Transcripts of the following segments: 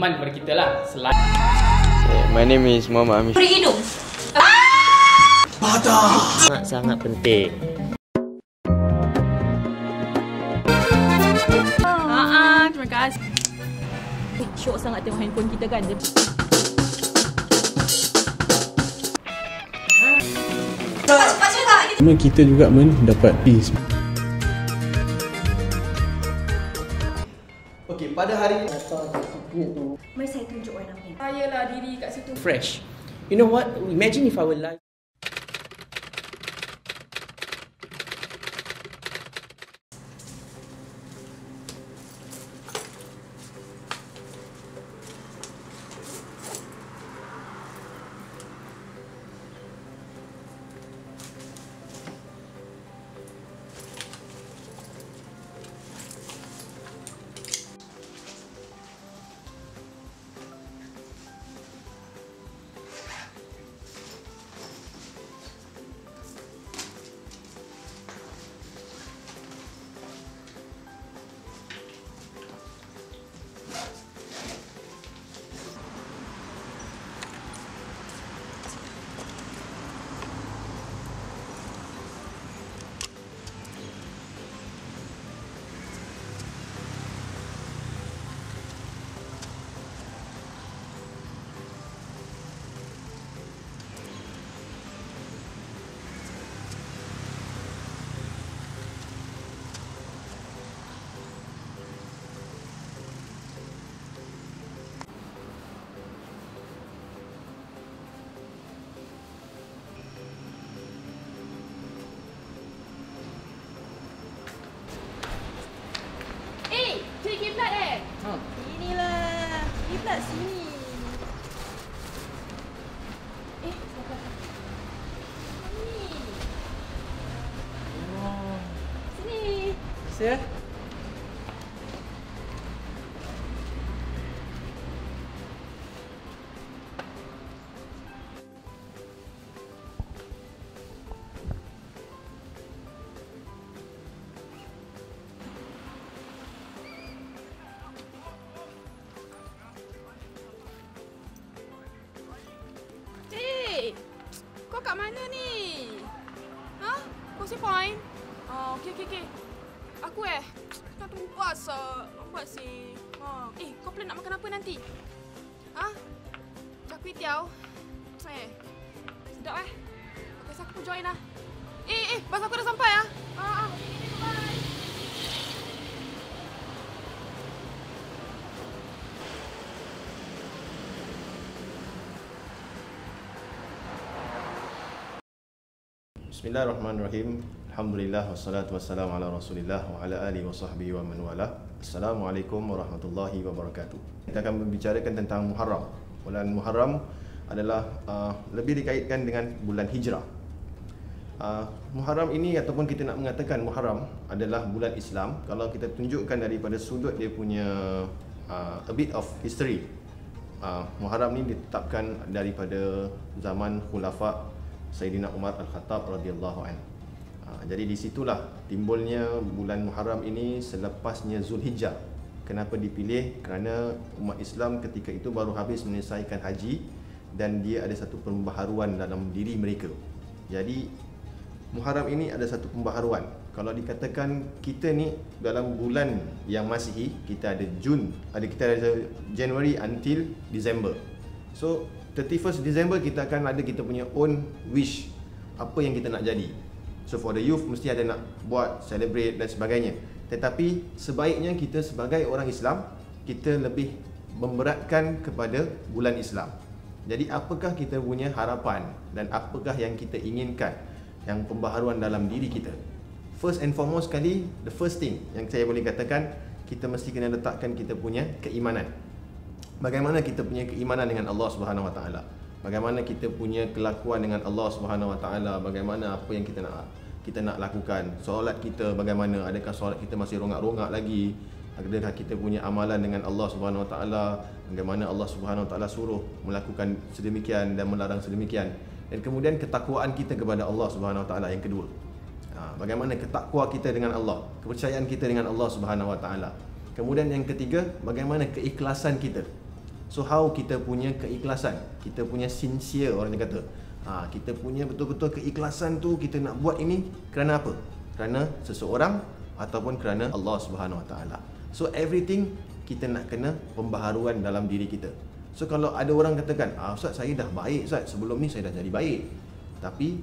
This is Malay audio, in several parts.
teman kepada kita lah. Selain My name is Muhammad Amish. Beri hidung. Sangat penting. Terima kasih. Syok sangat tengok handphone kita kan. Memang kita juga mendapat peace. Okey, pada hari ini Mari saya tunjuk warnanya. sayalah diri kat situ. Fresh. You know what? Imagine if our life. Cik kiblat Inilah kiblat sini. Siapa? Ni. Sini. Saya. Kau kat mana ni? Ha? Causeway Point? Oh, okey. Aku nak tunggu puasa. Lambat sih. Kau plan nak makan apa nanti? Ha? Char kway teow. Sedap Okay, so aku pun join lah. Bas aku dah sampai ah. Bye. Bismillahirrahmanirrahim. Alhamdulillah wassalatu wassalamu ala Rasulillah wa ala alihi wa sahbihi wa man wala. Assalamualaikum warahmatullahi wabarakatuh. Kita akan membicarakan tentang Muharram. Bulan Muharram adalah lebih dikaitkan dengan bulan Hijrah. Muharram ini ataupun kita nak mengatakan Muharram adalah bulan Islam. Kalau kita tunjukkan daripada sudut dia punya a bit of history. Muharram ini ditetapkan daripada zaman Khulafa Sayyidina Umar Al-Khattab radhiyallahu anhu. Jadi di situlah timbulnya bulan Muharram ini selepasnya Zulhijjah. Kenapa dipilih? Kerana umat Islam ketika itu baru habis menyelesaikan haji dan dia ada satu pembaharuan dalam diri mereka. Jadi Muharram ini ada satu pembaharuan. Kalau dikatakan kita ni dalam bulan yang Masihi, kita ada kita ada January until December. So 31st December kita akan ada kita punya own wish, apa yang kita nak jadi. So for the youth mesti ada nak buat, celebrate dan sebagainya. Tetapi sebaiknya kita sebagai orang Islam, kita lebih memberatkan kepada bulan Islam. Jadi apakah kita punya harapan dan apakah yang kita inginkan, yang pembaharuan dalam diri kita. First and foremost sekali, the first thing yang saya boleh katakan, kita mesti kena letakkan kita punya keimanan. Bagaimana kita punya keimanan dengan Allah Subhanahu Wa Taala? Bagaimana kita punya kelakuan dengan Allah Subhanahu Wa Taala? Bagaimana apa yang kita nak lakukan? Solat kita bagaimana? Adakah solat kita masih rongak-rongak lagi? Adakah kita punya amalan dengan Allah Subhanahu Wa Taala? Bagaimana Allah Subhanahu Wa Taala suruh melakukan sedemikian dan melarang sedemikian? Dan kemudian ketakwaan kita kepada Allah Subhanahu Wa Taala yang kedua. Bagaimana ketakwaan kita dengan Allah? Kepercayaan kita dengan Allah Subhanahu Wa Taala. Kemudian yang ketiga, bagaimana keikhlasan kita So how kita punya keikhlasan, kita punya sincere orang yang kata. Kita punya betul-betul keikhlasan tu kita nak buat ini kerana apa? Kerana seseorang ataupun kerana Allah Subhanahu Wa Taala. So everything kita nak kena pembaharuan dalam diri kita. So kalau ada orang katakan, Ustaz saya dah baik Ustaz, sebelum ni saya dah jadi baik. Tapi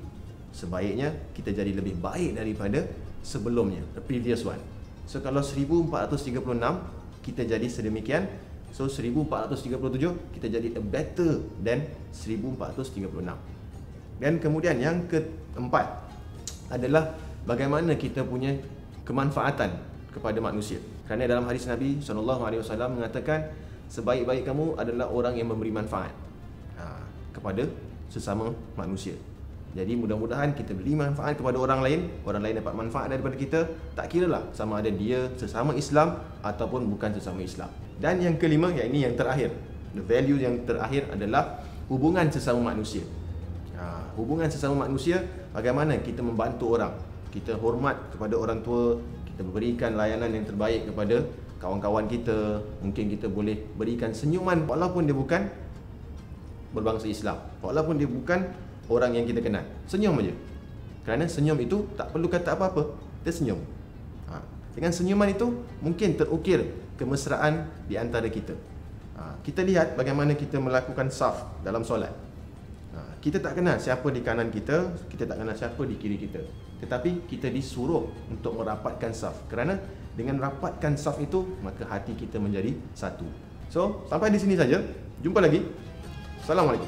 sebaiknya kita jadi lebih baik daripada sebelumnya, the previous one. So kalau 1436 kita jadi sedemikian, so 1437 kita jadi better than 1436. Dan kemudian yang keempat adalah bagaimana kita punya kemanfaatan kepada manusia. Kerana dalam hadis Nabi SAW mengatakan sebaik-baik kamu adalah orang yang memberi manfaat kepada sesama manusia. Jadi mudah-mudahan kita beri manfaat kepada orang lain dapat manfaat daripada kita, tak kiralah sama ada dia sesama Islam ataupun bukan sesama Islam. Dan yang kelima, yang ini yang terakhir, the value yang terakhir adalah hubungan sesama manusia. Hubungan sesama manusia, bagaimana kita membantu orang, kita hormat kepada orang tua, kita berikan layanan yang terbaik kepada kawan-kawan kita. Mungkin kita boleh berikan senyuman walaupun dia bukan berbangsa Islam, walaupun dia bukan orang yang kita kenal. Senyum aja. Kerana senyum itu tak perlu kata apa-apa, dia senyum. Dengan senyuman itu mungkin terukir kemesraan di antara kita. Kita lihat bagaimana kita melakukan saf dalam solat. Kita tak kenal siapa di kanan kita, kita tak kenal siapa di kiri kita. Tetapi kita disuruh untuk merapatkan saf. Kerana dengan rapatkan saf itu, maka hati kita menjadi satu. So, sampai di sini saja. Jumpa lagi. Assalamualaikum.